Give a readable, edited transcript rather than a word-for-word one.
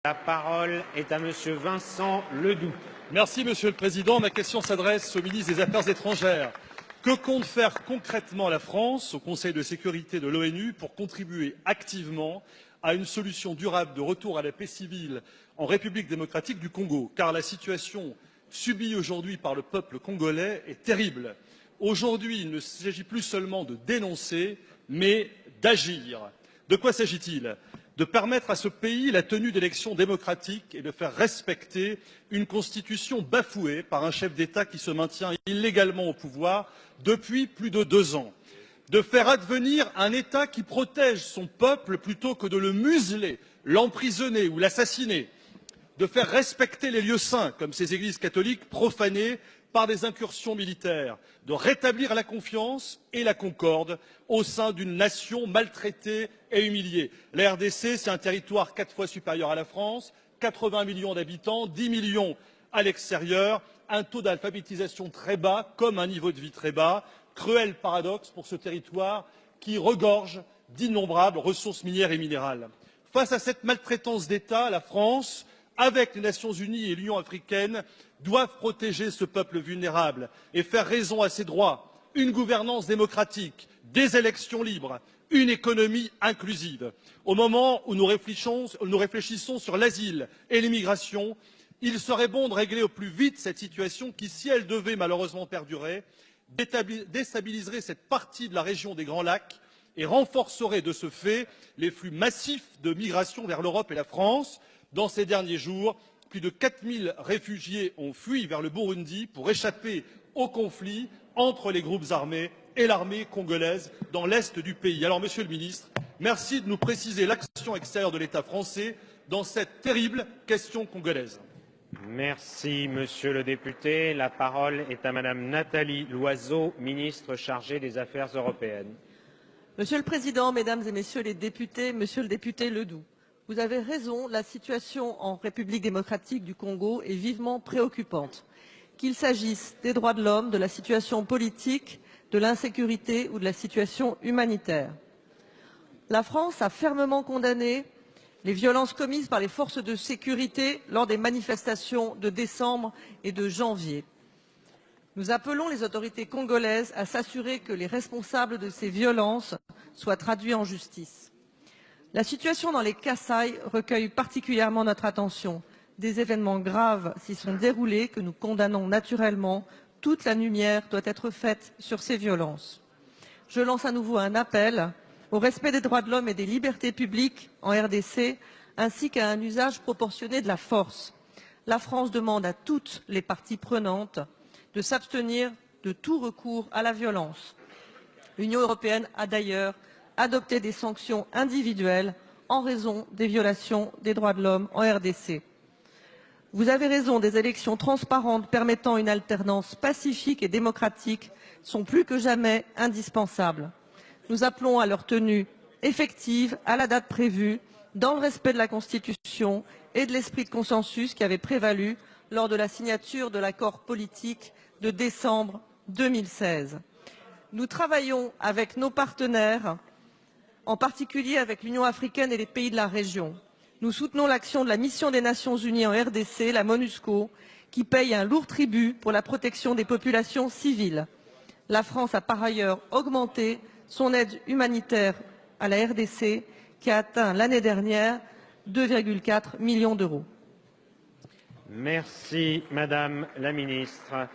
La parole est à Monsieur Vincent Ledoux. Merci Monsieur le Président. Ma question s'adresse au ministre des Affaires étrangères. Que compte faire concrètement la France au Conseil de sécurité de l'ONU pour contribuer activement à une solution durable de retour à la paix civile en République démocratique du Congo? Car la situation subie aujourd'hui par le peuple congolais est terrible. Aujourd'hui, il ne s'agit plus seulement de dénoncer, mais d'agir. De quoi s'agit-il? De permettre à ce pays la tenue d'élections démocratiques et de faire respecter une constitution bafouée par un chef d'État qui se maintient illégalement au pouvoir depuis plus de 2 ans. De faire advenir un État qui protège son peuple plutôt que de le museler, l'emprisonner ou l'assassiner. De faire respecter les lieux saints, comme ces églises catholiques profanées par des incursions militaires, de rétablir la confiance et la concorde au sein d'une nation maltraitée et humiliée. La RDC, c'est un territoire 4 fois supérieur à la France, 80 millions d'habitants, 10 millions à l'extérieur, un taux d'alphabétisation très bas, comme un niveau de vie très bas. Cruel paradoxe pour ce territoire qui regorge d'innombrables ressources minières et minérales. Face à cette maltraitance d'État, la France, avec les Nations unies et l'Union africaine, doivent protéger ce peuple vulnérable et faire raison à ses droits, une gouvernance démocratique, des élections libres, une économie inclusive. Au moment où nous réfléchissons sur l'asile et l'immigration, il serait bon de régler au plus vite cette situation qui, si elle devait malheureusement perdurer, déstabiliserait cette partie de la région des Grands Lacs et renforcerait de ce fait les flux massifs de migration vers l'Europe et la France. Dans ces derniers jours, plus de 4000 réfugiés ont fui vers le Burundi pour échapper au conflit entre les groupes armés et l'armée congolaise dans l'est du pays. Alors, Monsieur le Ministre, merci de nous préciser l'action extérieure de l'État français dans cette terrible question congolaise. Merci, Monsieur le député. La parole est à Madame Nathalie Loiseau, ministre chargée des Affaires européennes. Monsieur le Président, Mesdames et Messieurs les députés, Monsieur le député Ledoux, vous avez raison, la situation en République démocratique du Congo est vivement préoccupante. Qu'il s'agisse des droits de l'homme, de la situation politique, de l'insécurité ou de la situation humanitaire. La France a fermement condamné les violences commises par les forces de sécurité lors des manifestations de décembre et de janvier. Nous appelons les autorités congolaises à s'assurer que les responsables de ces violences soient traduits en justice. La situation dans les Kasaï recueille particulièrement notre attention. Des événements graves s'y sont déroulés que nous condamnons naturellement. Toute la lumière doit être faite sur ces violences. Je lance à nouveau un appel au respect des droits de l'homme et des libertés publiques en RDC, ainsi qu'à un usage proportionné de la force. La France demande à toutes les parties prenantes de s'abstenir de tout recours à la violence. L'Union européenne a d'ailleurs adopté des sanctions individuelles en raison des violations des droits de l'homme en RDC. Vous avez raison, des élections transparentes permettant une alternance pacifique et démocratique sont plus que jamais indispensables. Nous appelons à leur tenue effective à la date prévue, dans le respect de la Constitution et de l'esprit de consensus qui avait prévalu lors de la signature de l'accord politique de décembre 2016. Nous travaillons avec nos partenaires, en particulier avec l'Union africaine et les pays de la région. Nous soutenons l'action de la mission des Nations unies en RDC, la MONUSCO, qui paye un lourd tribut pour la protection des populations civiles. La France a par ailleurs augmenté son aide humanitaire à la RDC, qui a atteint l'année dernière 2,4 millions d'euros. Merci, Madame la Ministre.